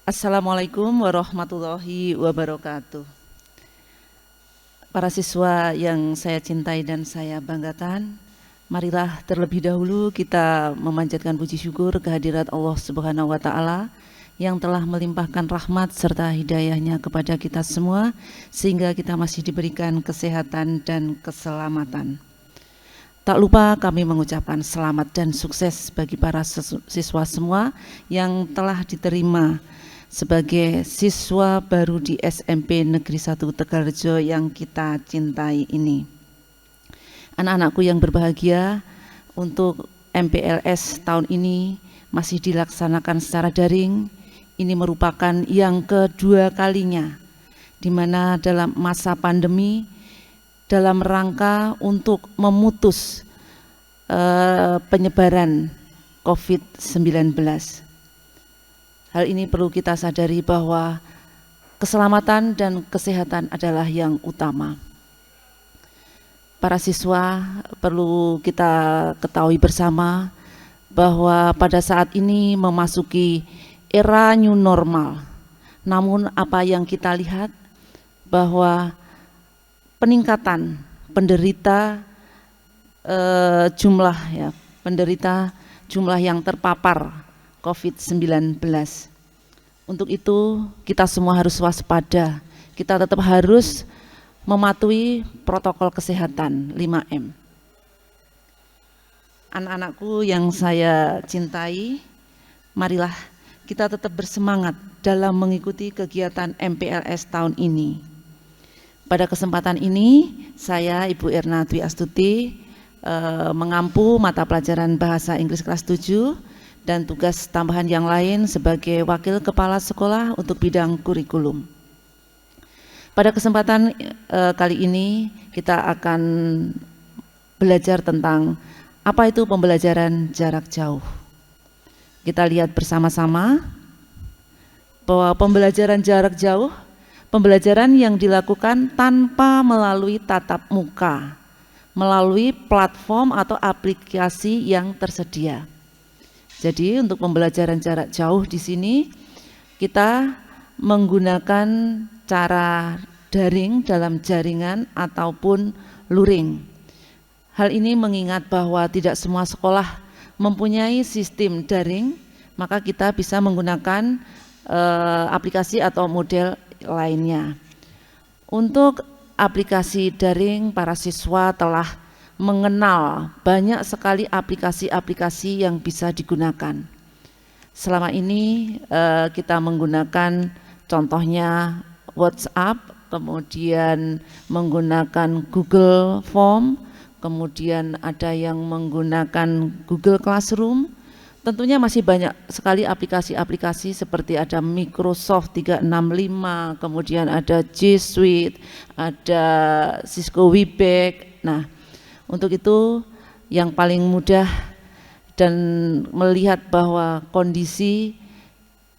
Assalamualaikum warahmatullahi wabarakatuh. Para siswa yang saya cintai dan saya banggakan, marilah terlebih dahulu kita memanjatkan puji syukur kehadirat Allah Subhanahu wa Ta'ala yang telah melimpahkan rahmat serta hidayahnya kepada kita semua, sehingga kita masih diberikan kesehatan dan keselamatan. Tak lupa kami mengucapkan selamat dan sukses bagi para siswa semua yang telah diterima sebagai siswa baru di SMP Negeri 1 Tegalrejo yang kita cintai ini. Anak-anakku yang berbahagia, untuk MPLS tahun ini masih dilaksanakan secara daring. Ini merupakan yang kedua kalinya, di mana dalam masa pandemi, dalam rangka untuk memutus penyebaran COVID-19. Hal ini perlu kita sadari bahwa keselamatan dan kesehatan adalah yang utama. Para siswa perlu kita ketahui bersama bahwa pada saat ini memasuki era new normal. Namun apa yang kita lihat bahwa peningkatan penderita jumlah yang terpapar COVID-19. Untuk itu kita semua harus waspada. Kita tetap harus mematuhi protokol kesehatan 5M. Anak-anakku yang saya cintai, marilah kita tetap bersemangat dalam mengikuti kegiatan MPLS tahun ini. Pada kesempatan ini, saya Ibu Erna Dwi Astuti mengampu mata pelajaran Bahasa Inggris kelas 7 dan tugas tambahan yang lain sebagai Wakil Kepala Sekolah untuk bidang kurikulum. Pada kesempatan kali ini kita akan belajar tentang apa itu pembelajaran jarak jauh. Kita lihat bersama-sama bahwa pembelajaran jarak jauh, pembelajaran yang dilakukan tanpa melalui tatap muka, melalui platform atau aplikasi yang tersedia. Jadi untuk pembelajaran jarak jauh di sini kita menggunakan cara daring dalam jaringan ataupun luring. Hal ini mengingat bahwa tidak semua sekolah mempunyai sistem daring, maka kita bisa menggunakan aplikasi atau model lainnya. Untuk aplikasi daring, para siswa telah mengenal banyak sekali aplikasi-aplikasi yang bisa digunakan. Selama ini kita menggunakan contohnya WhatsApp, kemudian menggunakan Google Form, kemudian ada yang menggunakan Google Classroom. Tentunya masih banyak sekali aplikasi-aplikasi seperti ada Microsoft 365, kemudian ada G Suite, ada Cisco Webex. Nah, untuk itu yang paling mudah dan melihat bahwa kondisi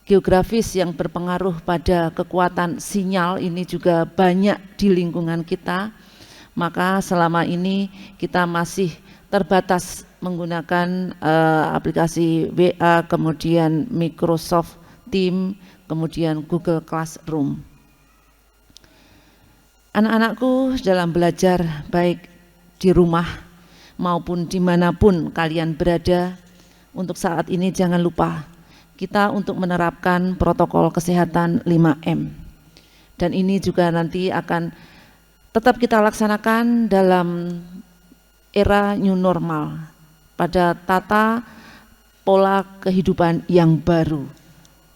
geografis yang berpengaruh pada kekuatan sinyal ini juga banyak di lingkungan kita, maka selama ini kita masih terbatas menggunakan aplikasi WA, kemudian Microsoft Teams, kemudian Google Classroom. Anak-anakku dalam belajar baik di rumah maupun dimanapun kalian berada, untuk saat ini jangan lupa kita untuk menerapkan protokol kesehatan 5M. Dan ini juga nanti akan tetap kita laksanakan dalam era new normal, pada tata pola kehidupan yang baru.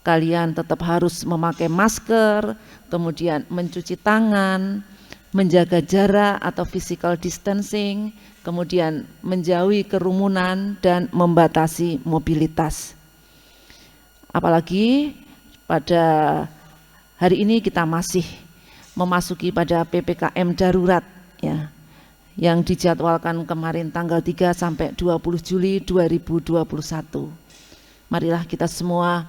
Kalian tetap harus memakai masker, kemudian mencuci tangan, menjaga jarak atau physical distancing, kemudian menjauhi kerumunan dan membatasi mobilitas. Apalagi pada hari ini kita masih memasuki pada PPKM darurat ya, yang dijadwalkan kemarin tanggal 3 sampai 20 Juli 2021. Marilah kita semua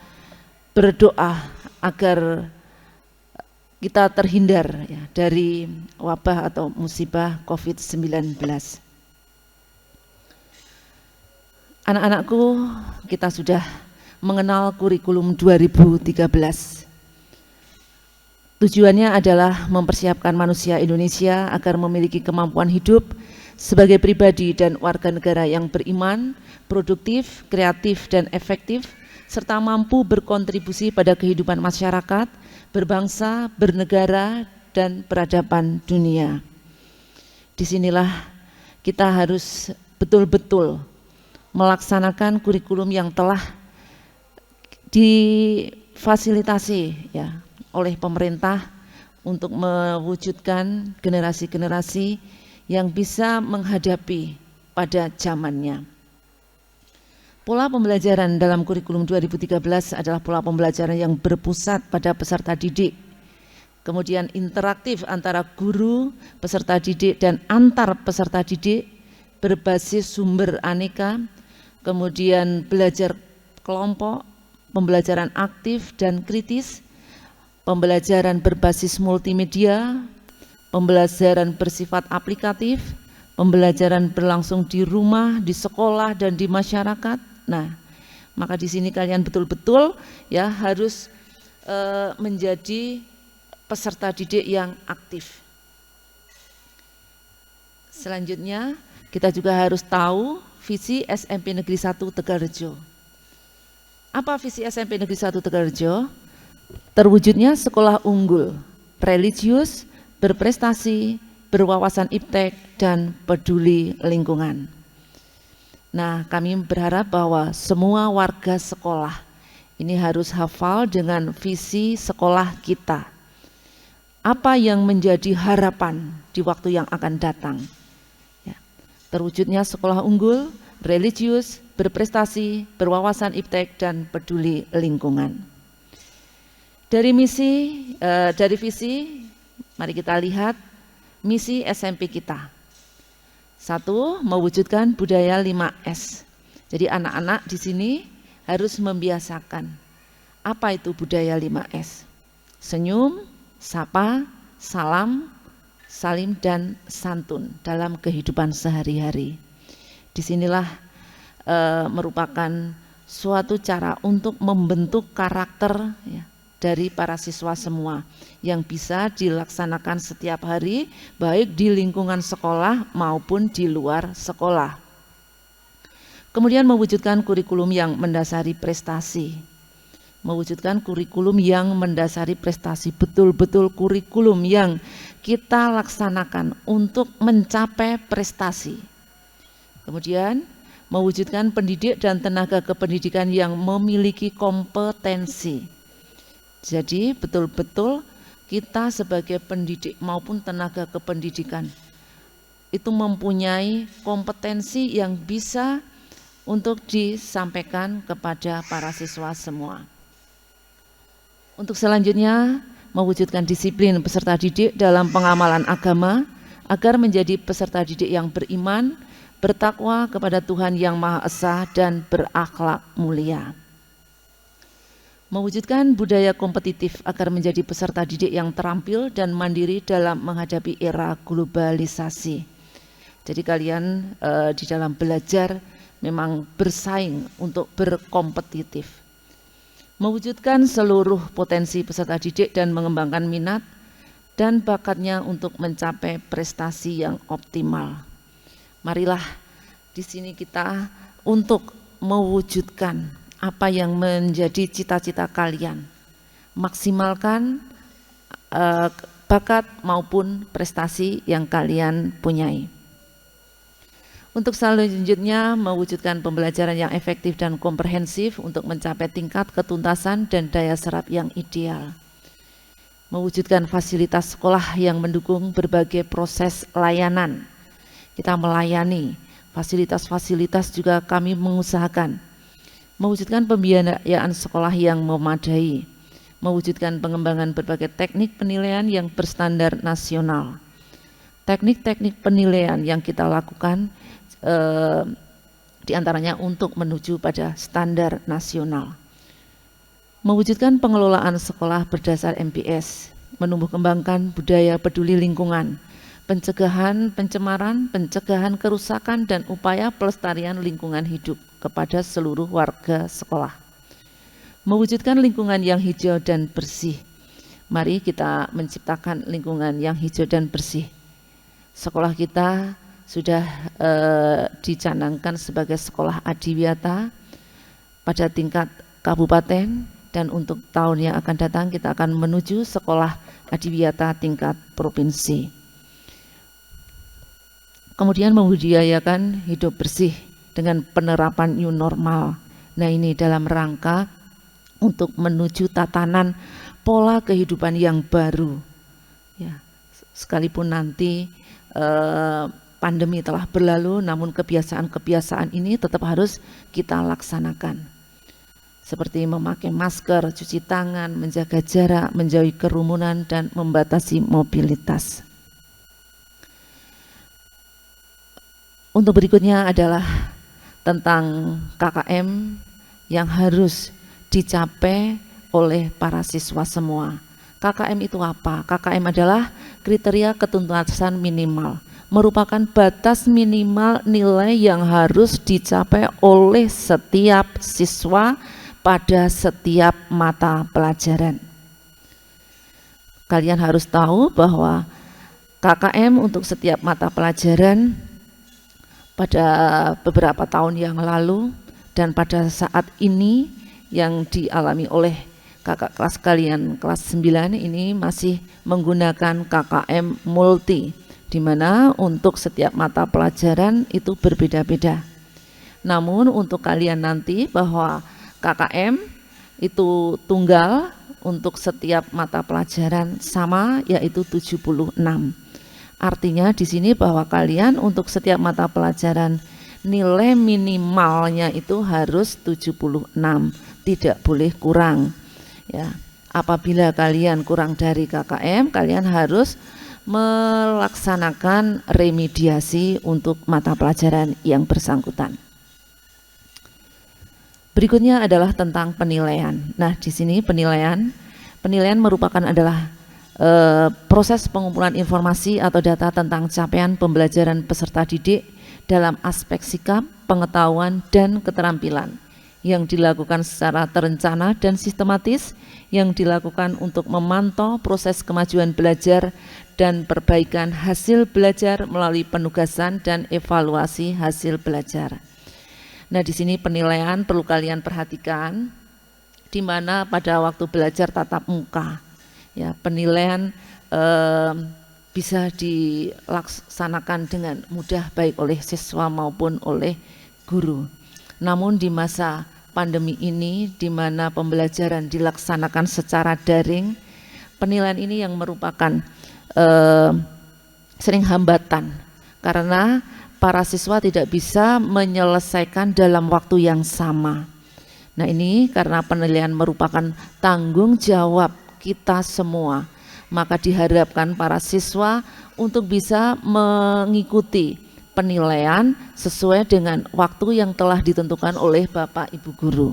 berdoa agar kita terhindar ya, dari wabah atau musibah COVID-19. Anak-anakku, kita sudah mengenal kurikulum 2013. Tujuannya adalah mempersiapkan manusia Indonesia agar memiliki kemampuan hidup sebagai pribadi dan warga negara yang beriman, produktif, kreatif, dan efektif, serta mampu berkontribusi pada kehidupan masyarakat, berbangsa, bernegara, dan peradaban dunia. Disinilah kita harus betul-betul melaksanakan kurikulum yang telah difasilitasi ya oleh pemerintah untuk mewujudkan generasi-generasi yang bisa menghadapi pada zamannya. Pola pembelajaran dalam kurikulum 2013 adalah pola pembelajaran yang berpusat pada peserta didik, kemudian interaktif antara guru, peserta didik, dan antar peserta didik, berbasis sumber aneka, kemudian belajar kelompok, pembelajaran aktif dan kritis, pembelajaran berbasis multimedia, pembelajaran bersifat aplikatif, pembelajaran berlangsung di rumah, di sekolah, dan di masyarakat. Nah, maka di sini kalian betul-betul ya harus menjadi peserta didik yang aktif. Selanjutnya, kita juga harus tahu visi SMP Negeri 1 Tegalrejo. Apa visi SMP Negeri 1 Tegalrejo? Terwujudnya sekolah unggul, religius, berprestasi, berwawasan iptek, dan peduli lingkungan. Nah, kami berharap bahwa semua warga sekolah ini harus hafal dengan visi sekolah kita. Apa yang menjadi harapan di waktu yang akan datang? Ya, terwujudnya sekolah unggul, religius, berprestasi, berwawasan iptek, dan peduli lingkungan. Dari visi, mari kita lihat misi SMP kita. 1, mewujudkan budaya 5S. Jadi anak-anak di sini harus membiasakan apa itu budaya 5S. Senyum, sapa, salam, salim, dan santun dalam kehidupan sehari-hari. Disinilah merupakan suatu cara untuk membentuk karakter ya, dari para siswa semua yang bisa dilaksanakan setiap hari baik di lingkungan sekolah maupun di luar sekolah. Kemudian mewujudkan kurikulum yang mendasari prestasi. Mewujudkan kurikulum yang mendasari prestasi, betul-betul kurikulum yang kita laksanakan untuk mencapai prestasi. Kemudian mewujudkan pendidik dan tenaga kependidikan yang memiliki kompetensi. Jadi betul-betul kita sebagai pendidik maupun tenaga kependidikan itu mempunyai kompetensi yang bisa untuk disampaikan kepada para siswa semua. Untuk selanjutnya, mewujudkan disiplin peserta didik dalam pengamalan agama agar menjadi peserta didik yang beriman, bertakwa kepada Tuhan Yang Maha Esa, dan berakhlak mulia. Mewujudkan budaya kompetitif agar menjadi peserta didik yang terampil dan mandiri dalam menghadapi era globalisasi. Jadi kalian di dalam belajar memang bersaing untuk berkompetitif. Mewujudkan seluruh potensi peserta didik dan mengembangkan minat dan bakatnya untuk mencapai prestasi yang optimal. Marilah di sini kita untuk mewujudkan apa yang menjadi cita-cita kalian, maksimalkan bakat maupun prestasi yang kalian punyai. Untuk selanjutnya, mewujudkan pembelajaran yang efektif dan komprehensif untuk mencapai tingkat ketuntasan dan daya serap yang ideal. Mewujudkan fasilitas sekolah yang mendukung berbagai proses layanan. Kita melayani, fasilitas-fasilitas juga kami mengusahakan. Mewujudkan pembiayaan sekolah yang memadai, mewujudkan pengembangan berbagai teknik penilaian yang berstandar nasional. Teknik-teknik penilaian yang kita lakukan diantaranya untuk menuju pada standar nasional. Mewujudkan pengelolaan sekolah berdasar MPS, menumbuh kembangkan budaya peduli lingkungan, pencegahan pencemaran, pencegahan kerusakan, dan upaya pelestarian lingkungan hidup kepada seluruh warga sekolah. Mewujudkan lingkungan yang hijau dan bersih. Mari kita menciptakan lingkungan yang hijau dan bersih. Sekolah kita sudah dicanangkan sebagai sekolah adiwiyata pada tingkat kabupaten, dan untuk tahun yang akan datang kita akan menuju sekolah adiwiyata tingkat provinsi. Kemudian membudidayakan hidup bersih dengan penerapan new normal. Nah, ini dalam rangka untuk menuju tatanan pola kehidupan yang baru. Ya, sekalipun nanti pandemi telah berlalu, namun kebiasaan-kebiasaan ini tetap harus kita laksanakan. Seperti memakai masker, cuci tangan, menjaga jarak, menjauhi kerumunan, dan membatasi mobilitas. Untuk berikutnya adalah tentang KKM yang harus dicapai oleh para siswa semua. KKM itu apa? KKM adalah kriteria ketuntasan minimal, merupakan batas minimal nilai yang harus dicapai oleh setiap siswa pada setiap mata pelajaran. Kalian harus tahu bahwa KKM untuk setiap mata pelajaran pada beberapa tahun yang lalu dan pada saat ini yang dialami oleh kakak kelas kalian kelas 9 ini masih menggunakan KKM multi, di mana untuk setiap mata pelajaran itu berbeda-beda. Namun untuk kalian nanti bahwa KKM itu tunggal untuk setiap mata pelajaran sama, yaitu 76. Artinya di sini bahwa kalian untuk setiap mata pelajaran nilai minimalnya itu harus 76, tidak boleh kurang. Ya, apabila kalian kurang dari KKM, kalian harus melaksanakan remediasi untuk mata pelajaran yang bersangkutan. Berikutnya adalah tentang penilaian. Nah, di sini penilaian merupakan adalah proses pengumpulan informasi atau data tentang capaian pembelajaran peserta didik dalam aspek sikap, pengetahuan, dan keterampilan yang dilakukan secara terencana dan sistematis, yang dilakukan untuk memantau proses kemajuan belajar dan perbaikan hasil belajar melalui penugasan dan evaluasi hasil belajar. Nah, di sini penilaian perlu kalian perhatikan, di mana pada waktu belajar tatap muka, ya, penilaian bisa dilaksanakan dengan mudah baik oleh siswa maupun oleh guru. Namun di masa pandemi ini, di mana pembelajaran dilaksanakan secara daring, penilaian ini yang merupakan sering hambatan karena para siswa tidak bisa menyelesaikan dalam waktu yang sama. Nah, ini karena penilaian merupakan tanggung jawab kita semua, maka diharapkan para siswa untuk bisa mengikuti penilaian sesuai dengan waktu yang telah ditentukan oleh Bapak Ibu Guru.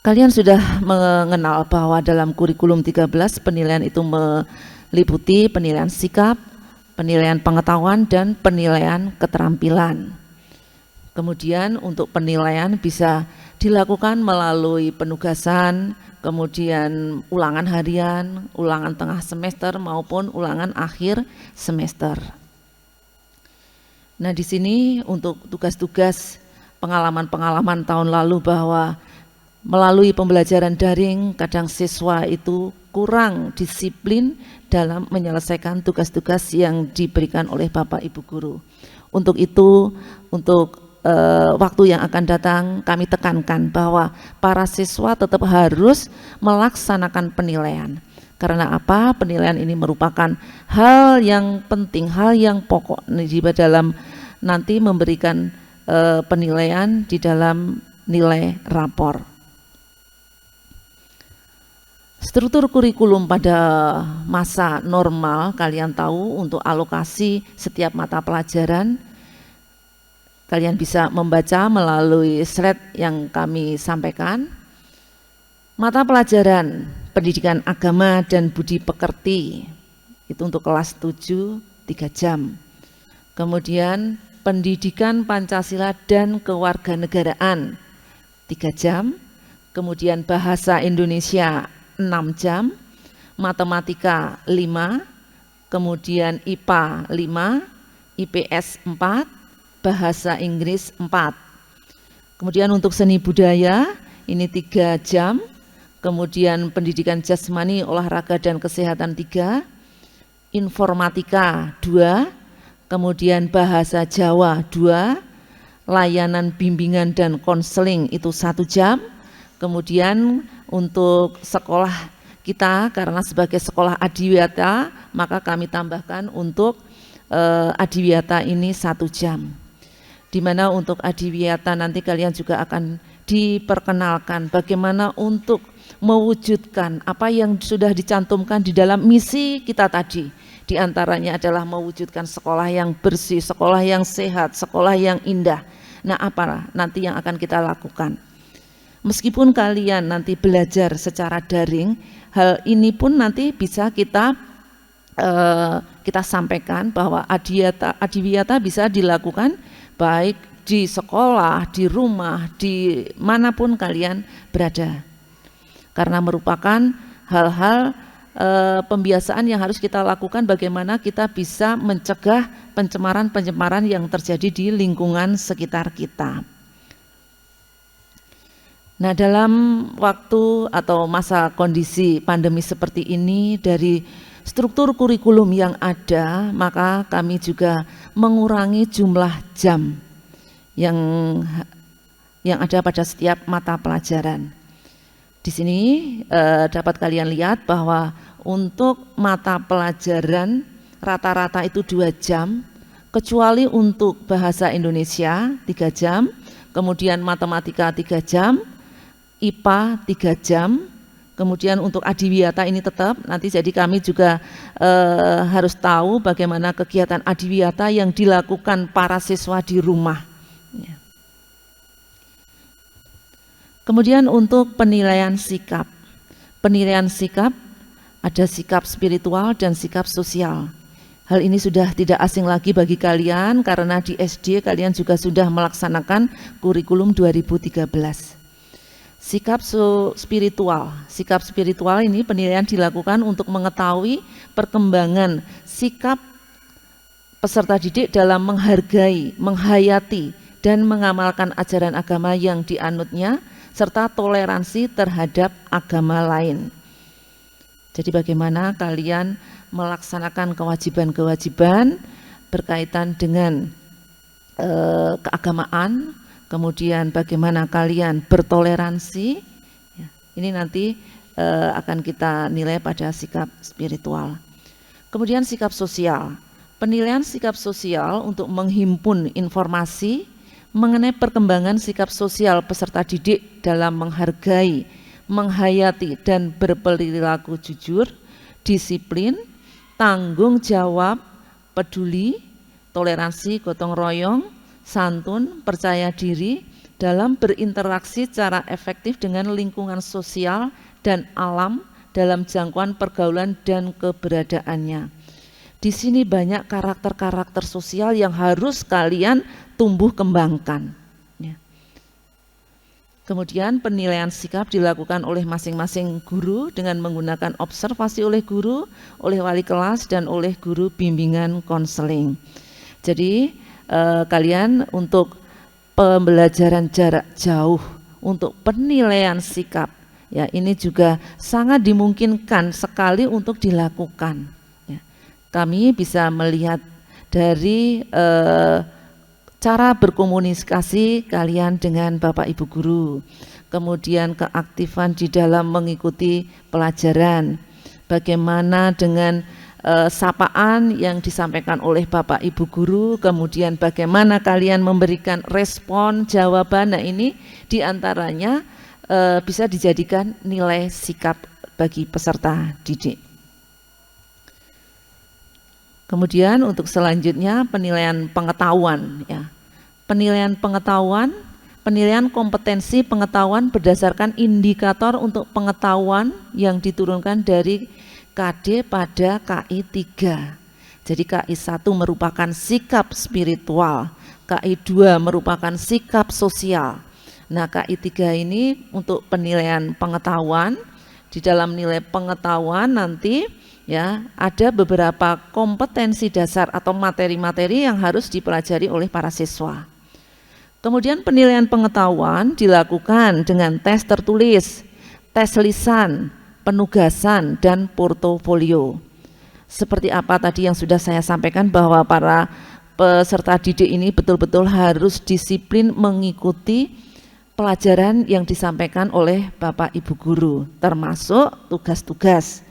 Kalian sudah mengenal bahwa dalam kurikulum 13 penilaian itu meliputi penilaian sikap, penilaian pengetahuan, dan penilaian keterampilan. Kemudian untuk penilaian bisa dilakukan melalui penugasan, kemudian ulangan harian, ulangan tengah semester maupun ulangan akhir semester. Nah, di sini untuk tugas-tugas pengalaman-pengalaman tahun lalu bahwa melalui pembelajaran daring kadang siswa itu kurang disiplin dalam menyelesaikan tugas-tugas yang diberikan oleh Bapak Ibu Guru. Untuk itu, untuk waktu yang akan datang kami tekankan bahwa para siswa tetap harus melaksanakan penilaian. Karena apa? Penilaian ini merupakan hal yang penting, hal yang pokok di dalam nanti memberikan penilaian di dalam nilai rapor. Struktur kurikulum pada masa normal, kalian tahu untuk alokasi setiap mata pelajaran, kalian bisa membaca melalui slide yang kami sampaikan. Mata pelajaran pendidikan agama dan budi pekerti itu untuk kelas 7 3 jam. Kemudian pendidikan Pancasila dan kewarganegaraan 3 jam. kemudian bahasa Indonesia 6 jam, matematika 5, kemudian IPA 5, IPS 4, bahasa Inggris 4. Kemudian untuk seni budaya ini 3 jam, kemudian pendidikan jasmani, olahraga dan kesehatan 3, informatika 2, kemudian bahasa Jawa 2, layanan bimbingan dan konseling itu 1 jam, kemudian untuk sekolah kita karena sebagai sekolah adiwiyata maka kami tambahkan untuk adiwiyata ini 1 jam. Di mana untuk adiwiyata nanti kalian juga akan diperkenalkan bagaimana untuk mewujudkan apa yang sudah dicantumkan di dalam misi kita tadi. Di antaranya adalah mewujudkan sekolah yang bersih, sekolah yang sehat, sekolah yang indah. Nah, apa nanti yang akan kita lakukan? Meskipun kalian nanti belajar secara daring, hal ini pun nanti bisa kita sampaikan bahwa adiwiyata bisa dilakukan baik di sekolah, di rumah, di manapun kalian berada. Karena merupakan hal-hal pembiasaan yang harus kita lakukan bagaimana kita bisa mencegah pencemaran-pencemaran yang terjadi di lingkungan sekitar kita. Nah, dalam waktu atau masa kondisi pandemi seperti ini, dari struktur kurikulum yang ada, maka kami juga mengurangi jumlah jam yang ada pada setiap mata pelajaran. Di sini dapat kalian lihat bahwa untuk mata pelajaran rata-rata itu 2 jam, kecuali untuk bahasa Indonesia 3 jam, kemudian matematika 3 jam, IPA 3 jam, kemudian untuk adiwiyata ini tetap nanti, jadi kami juga harus tahu bagaimana kegiatan adiwiyata yang dilakukan para siswa di rumah. Kemudian untuk penilaian sikap ada sikap spiritual dan sikap sosial. Hal ini sudah tidak asing lagi bagi kalian karena di SD kalian juga sudah melaksanakan kurikulum 2013. Sikap spiritual ini penilaian dilakukan untuk mengetahui perkembangan sikap peserta didik dalam menghargai, menghayati, dan mengamalkan ajaran agama yang dianutnya, serta toleransi terhadap agama lain. Jadi bagaimana kalian melaksanakan kewajiban-kewajiban berkaitan dengan keagamaan, kemudian bagaimana kalian bertoleransi, ya, ini nanti akan kita nilai pada sikap spiritual. Kemudian sikap sosial, penilaian sikap sosial untuk menghimpun informasi mengenai perkembangan sikap sosial peserta didik dalam menghargai, menghayati, dan berperilaku jujur, disiplin, tanggung jawab, peduli, toleransi, gotong royong, santun, percaya diri dalam berinteraksi secara efektif dengan lingkungan sosial dan alam dalam jangkauan pergaulan dan keberadaannya. Di sini banyak karakter-karakter sosial yang harus kalian tumbuh kembangkan. Ya. Kemudian penilaian sikap dilakukan oleh masing-masing guru dengan menggunakan observasi oleh guru, oleh wali kelas, dan oleh guru bimbingan konseling. Jadi kalian untuk pembelajaran jarak jauh, untuk penilaian sikap, ya ini juga sangat dimungkinkan sekali untuk dilakukan. Kami bisa melihat dari cara berkomunikasi kalian dengan Bapak Ibu guru, kemudian keaktifan di dalam mengikuti pelajaran, bagaimana dengan sapaan yang disampaikan oleh Bapak Ibu guru, kemudian bagaimana kalian memberikan respon jawaban. Nah, ini diantaranya bisa dijadikan nilai sikap bagi peserta didik. Kemudian untuk selanjutnya penilaian pengetahuan, ya. Penilaian pengetahuan, penilaian kompetensi pengetahuan berdasarkan indikator untuk pengetahuan yang diturunkan dari KD pada KI 3. Jadi KI 1 merupakan sikap spiritual, KI 2 merupakan sikap sosial. Nah, KI 3 ini untuk penilaian pengetahuan. Di dalam nilai pengetahuan nanti ya ada beberapa kompetensi dasar atau materi-materi yang harus dipelajari oleh para siswa. Kemudian penilaian pengetahuan dilakukan dengan tes tertulis, tes lisan, penugasan, dan portofolio. Seperti apa tadi yang sudah saya sampaikan bahwa para peserta didik ini betul-betul harus disiplin mengikuti pelajaran yang disampaikan oleh Bapak Ibu guru, termasuk tugas-tugas.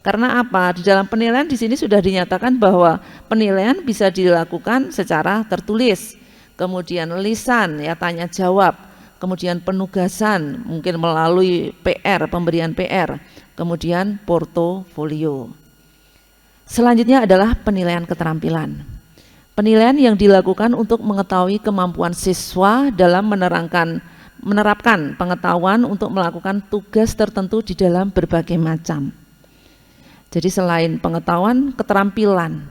Karena apa? Di dalam penilaian di sini sudah dinyatakan bahwa penilaian bisa dilakukan secara tertulis, kemudian lisan ya tanya jawab, kemudian penugasan mungkin melalui PR, pemberian PR, kemudian portofolio. Selanjutnya adalah penilaian keterampilan. Penilaian yang dilakukan untuk mengetahui kemampuan siswa dalam menerapkan pengetahuan untuk melakukan tugas tertentu di dalam berbagai macam. Jadi selain pengetahuan, keterampilan.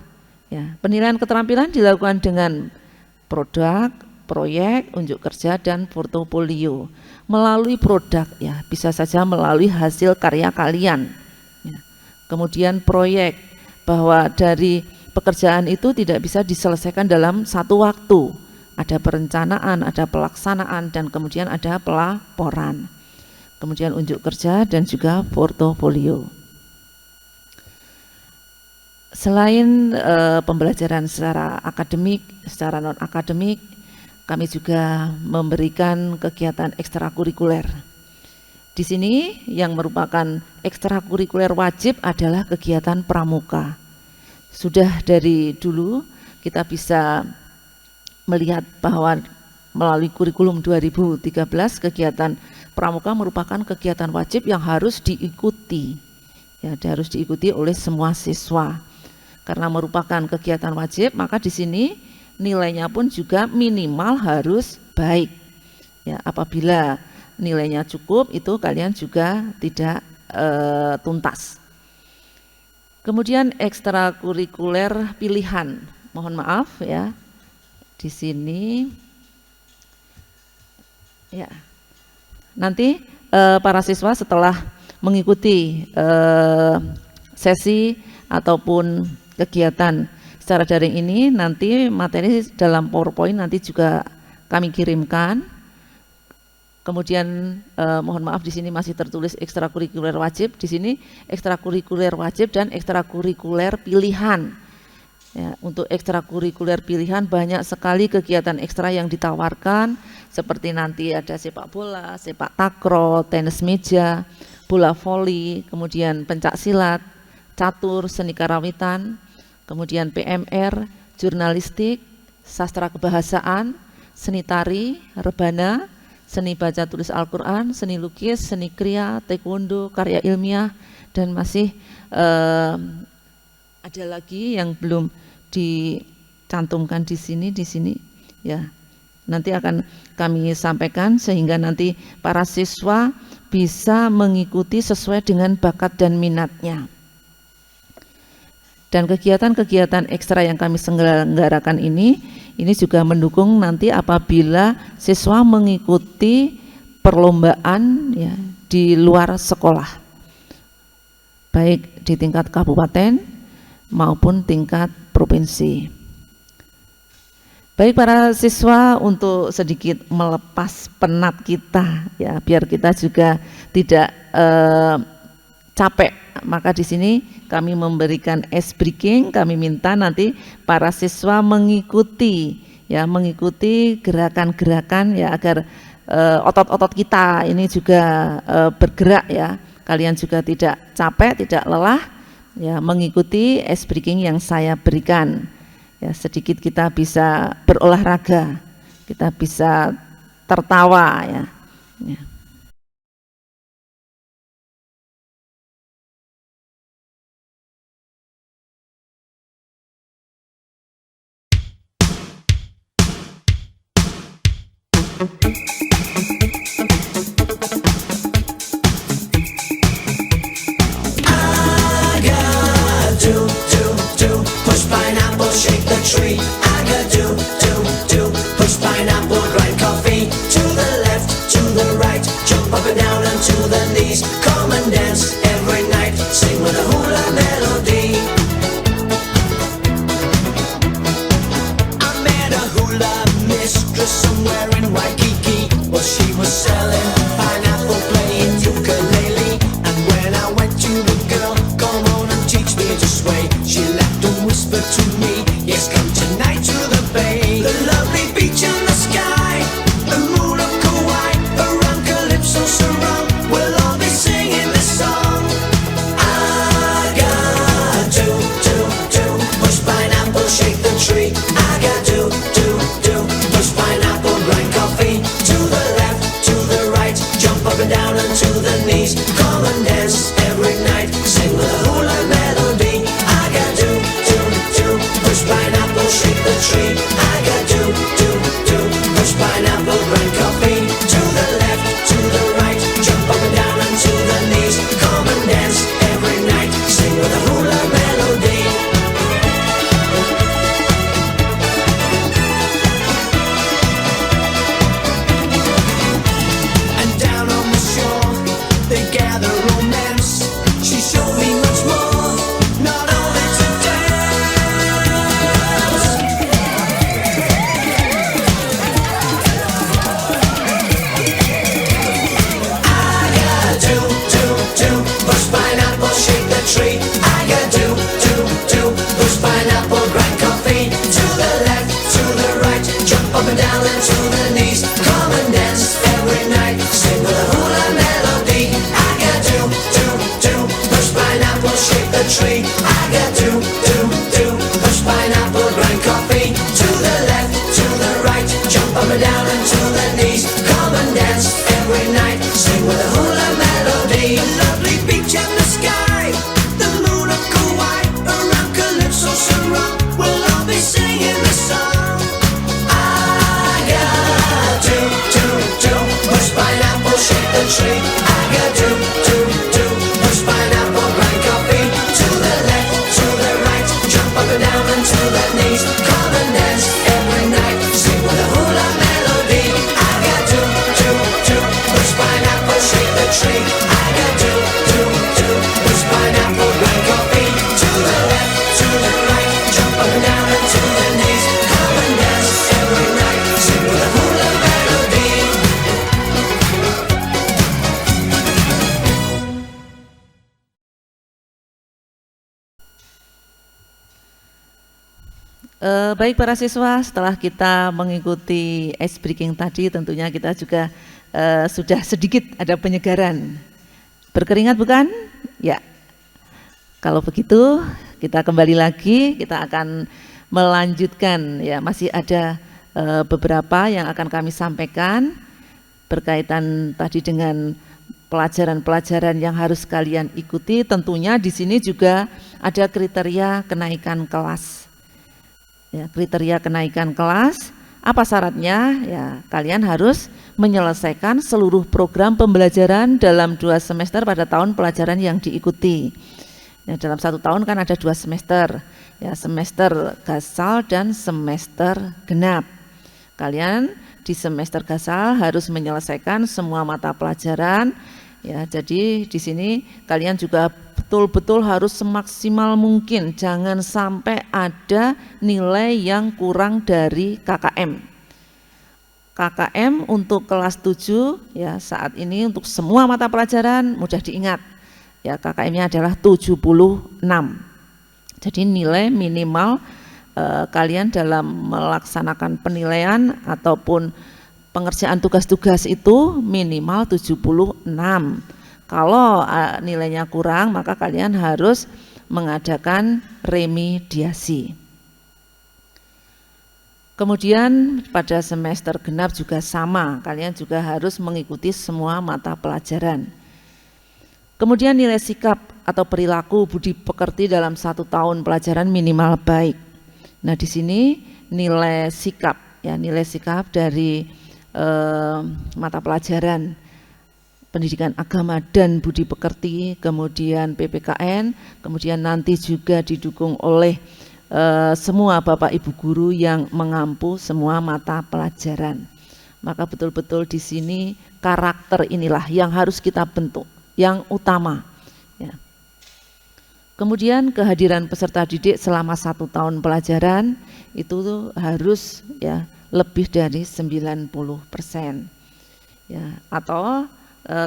Ya, penilaian keterampilan dilakukan dengan produk, proyek, unjuk kerja, dan portofolio. Melalui produk, ya bisa saja melalui hasil karya kalian. Ya. Kemudian proyek, bahwa dari pekerjaan itu tidak bisa diselesaikan dalam satu waktu. Ada perencanaan, ada pelaksanaan, dan kemudian ada pelaporan. Kemudian unjuk kerja dan juga portofolio. Selain pembelajaran secara akademik, secara non-akademik, kami juga memberikan kegiatan ekstrakurikuler. Di sini yang merupakan ekstrakurikuler wajib adalah kegiatan pramuka. Sudah dari dulu kita bisa melihat bahwa melalui kurikulum 2013 kegiatan pramuka merupakan kegiatan wajib yang harus diikuti. Ya, harus diikuti oleh semua siswa. Karena merupakan kegiatan wajib, maka di sini nilainya pun juga minimal harus baik. Ya, apabila nilainya cukup, itu kalian juga tidak tuntas. Kemudian ekstrakurikuler pilihan. Mohon maaf ya. Di sini ya. Nanti para siswa setelah mengikuti sesi ataupun kegiatan secara daring ini, nanti materi dalam PowerPoint nanti juga kami kirimkan. Kemudian mohon maaf di sini masih tertulis ekstrakurikuler wajib, di sini ekstrakurikuler wajib dan ekstrakurikuler pilihan. Ya, untuk ekstrakurikuler pilihan banyak sekali kegiatan ekstra yang ditawarkan, seperti nanti ada sepak bola, sepak takraw, tenis meja, bola voli, kemudian pencak silat, catur, seni karawitan, kemudian PMR, jurnalistik, sastra kebahasaan, seni tari, rebana, seni baca tulis Al-Quran, seni lukis, seni kriya, taekwondo, karya ilmiah, dan masih ada lagi yang belum dicantumkan di sini ya. Nanti akan kami sampaikan sehingga nanti para siswa bisa mengikuti sesuai dengan bakat dan minatnya. Dan kegiatan-kegiatan ekstra yang kami selenggarakan ini juga mendukung nanti apabila siswa mengikuti perlombaan ya di luar sekolah, baik di tingkat kabupaten maupun tingkat provinsi. Baik para siswa, untuk sedikit melepas penat kita ya, biar kita juga tidak capek, maka di sini kami memberikan ice breaking. Kami minta nanti para siswa mengikuti gerakan-gerakan ya, agar otot-otot kita ini juga bergerak ya. Kalian juga tidak capek, tidak lelah ya, mengikuti ice breaking yang saya berikan ya. Sedikit kita bisa berolahraga, kita bisa tertawa ya. Shake the tree. I got do, push pineapple, grind coffee. To the left, knees. Come and dance every night, sing with a hula melody. I met a hula mistress somewhere in Waikiki. Well, she was selling pineapple, playing ukulele. And when I went to the girl, come on and teach me to sway, she laughed and whispered to me, yes, come tonight to the bay. The lovely beach and the sky, the moon of Kauai, around Calypso surround, we'll all be singing this song. I got to push pineapple, shake the tree. I got to push pineapple, grind coffee. To the left, to the right, jump up and down and to the knees. Come and dance every night, sing with a hula melody. I got to push pineapple, shake the tree. I got to push pineapple, grind coffee. To the left, to the right, jump up and down and to the knees. Come and dance every night, sing with a hula melody. And down on the shore, they gather romance. She showed me much more, not only to dance. I got to push pineapple, shake the tree. I got to push pineapple, grind coffee. To the left, to the right, jump up and down and to the knees. Come and dance every night, sing with a hula melody. I got to push pineapple, shake the tree. I got to push pineapple, grind coffee. To the left, to the right, jump up and down and to the knees. Come and dance every night, sing with a hula melody. The lovely beach and the sky, the moon of Kauai, around Calypso surround, we'll all be singing the song. I got to push pineapple, shake the tree. I got to push pineapple, grind coffee. To the left, to the right, jump up and down and to the knees. Come and dance every night, sing with a hula melody. I got to push pineapple, shake the tree. I got to push pineapple, grind coffee. To the left, to the right, jump up and down and to the knees. Come and dance every night, sing with a hula melody. Baik para siswa, setelah kita mengikuti ice breaking tadi, tentunya kita juga sudah sedikit ada penyegaran. Berkeringat bukan? Ya. Kalau begitu, kita kembali lagi, kita akan melanjutkan, ya, masih ada beberapa yang akan kami sampaikan berkaitan tadi dengan pelajaran-pelajaran yang harus kalian ikuti. Tentunya di sini juga ada kriteria kenaikan kelas. Ya, kriteria kenaikan kelas, apa syaratnya? Ya, kalian harus menyelesaikan seluruh program pembelajaran dalam 2 semester pada tahun pelajaran yang diikuti. Ya, dalam 1 tahun kan ada 2 semester, ya, semester gasal dan semester genap. Kalian di semester gasal harus menyelesaikan semua mata pelajaran. Ya, jadi di sini kalian juga betul-betul harus semaksimal mungkin, jangan sampai ada nilai yang kurang dari KKM. KKM untuk kelas 7 ya saat ini untuk semua mata pelajaran mudah diingat. Ya, KKM-nya adalah 76. Jadi nilai minimal kalian dalam melaksanakan penilaian ataupun pengerjaan tugas-tugas itu minimal 76. Kalau nilainya kurang, maka kalian harus mengadakan remediasi. Kemudian pada semester genap juga sama, kalian juga harus mengikuti semua mata pelajaran. Kemudian nilai sikap atau perilaku budi pekerti dalam 1 tahun pelajaran minimal baik. Nah, di sini nilai sikap, ya, nilai sikap dari mata pelajaran pendidikan agama dan budi pekerti, kemudian PPKN, kemudian nanti juga didukung oleh semua Bapak Ibu guru yang mengampu semua mata pelajaran. Maka betul-betul di sini karakter inilah yang harus kita bentuk, yang utama. Ya. Kemudian kehadiran peserta didik selama 1 tahun pelajaran itu harus ya lebih dari 90%. Ya, atau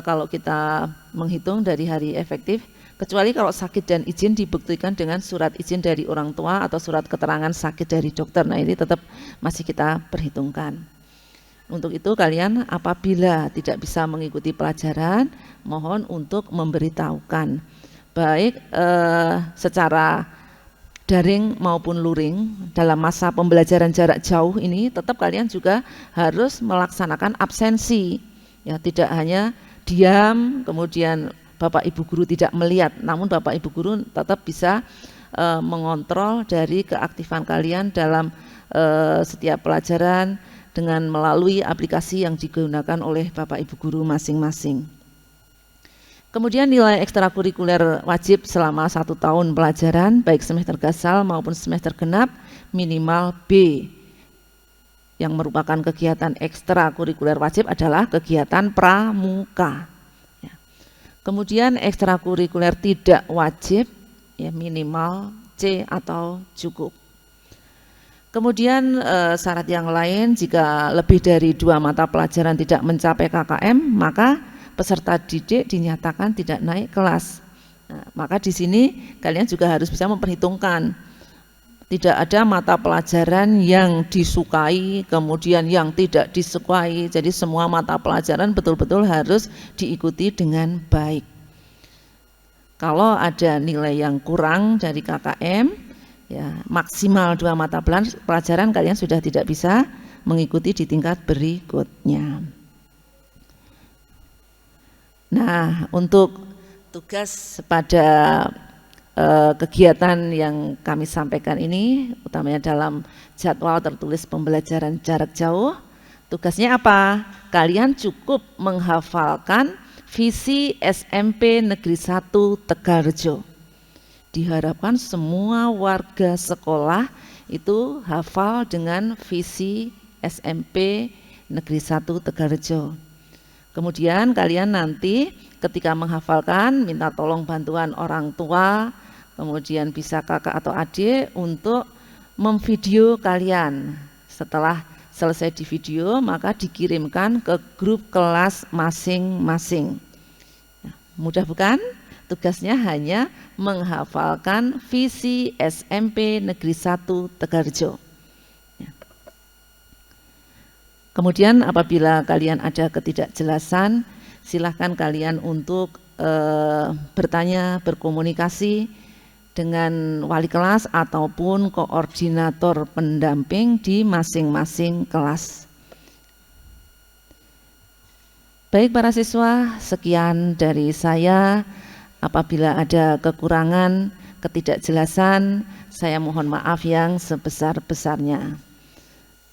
kalau kita menghitung dari hari efektif, kecuali kalau sakit dan izin dibuktikan dengan surat izin dari orang tua atau surat keterangan sakit dari dokter. Nah, ini tetap masih kita perhitungkan. Untuk itu kalian apabila tidak bisa mengikuti pelajaran, mohon untuk memberitahukan, baik secara daring maupun luring. Dalam masa pembelajaran jarak jauh ini tetap kalian juga harus melaksanakan absensi. Ya, tidak hanya diam kemudian Bapak Ibu guru tidak melihat, namun Bapak Ibu guru tetap bisa mengontrol dari keaktifan kalian dalam setiap pelajaran dengan melalui aplikasi yang digunakan oleh Bapak Ibu guru masing-masing. Kemudian nilai ekstrakurikuler wajib selama 1 tahun pelajaran, baik semester gasal maupun semester genap, minimal B. Yang merupakan kegiatan ekstrakurikuler wajib adalah kegiatan pramuka. Ya. Kemudian ekstrakurikuler tidak wajib, ya minimal C atau cukup. Kemudian syarat yang lain, jika lebih dari 2 mata pelajaran tidak mencapai KKM, maka peserta didik dinyatakan tidak naik kelas. Nah, maka di sini kalian juga harus bisa memperhitungkan, tidak ada mata pelajaran yang disukai kemudian yang tidak disukai. Jadi semua mata pelajaran betul-betul harus diikuti dengan baik. Kalau ada nilai yang kurang dari KKM, ya maksimal 2 mata pelajaran kalian sudah tidak bisa mengikuti di tingkat berikutnya. Nah, untuk tugas pada kegiatan yang kami sampaikan ini, utamanya dalam jadwal tertulis pembelajaran jarak jauh, tugasnya apa? Kalian cukup menghafalkan visi SMP Negeri 1 Tegalrejo. Diharapkan semua warga sekolah itu hafal dengan visi SMP Negeri 1 Tegalrejo. Kemudian kalian nanti ketika menghafalkan minta tolong bantuan orang tua, kemudian bisa kakak atau adik untuk memvideo kalian. Setelah selesai di video maka dikirimkan ke grup kelas masing-masing. Mudah bukan? Tugasnya hanya menghafalkan visi SMP Negeri 1 Tegalrejo. Kemudian apabila kalian ada ketidakjelasan, silahkan kalian untuk bertanya, berkomunikasi dengan wali kelas ataupun koordinator pendamping di masing-masing kelas. Baik para siswa, sekian dari saya. Apabila ada kekurangan, ketidakjelasan, saya mohon maaf yang sebesar-besarnya.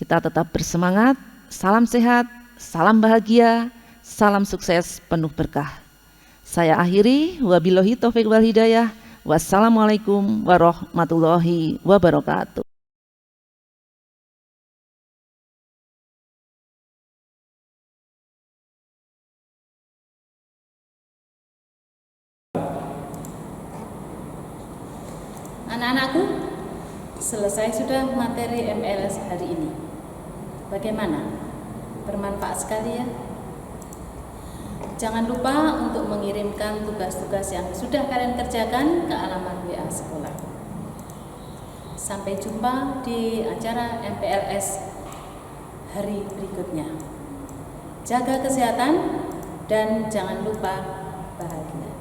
Kita tetap bersemangat. Salam sehat, salam bahagia, salam sukses penuh berkah. Saya akhiri, wabillahi taufiq wal hidayah. Wassalamualaikum warahmatullahi wabarakatuh. Anak-anakku, selesai sudah materi MLS hari ini. Bagaimana? Bermanfaat sekali ya. Jangan lupa untuk mengirimkan tugas-tugas yang sudah kalian kerjakan ke alamat WA sekolah. Sampai jumpa di acara MPLS hari berikutnya. Jaga kesehatan dan jangan lupa bahagia.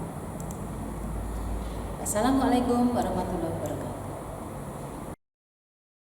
Assalamualaikum warahmatullahi wabarakatuh.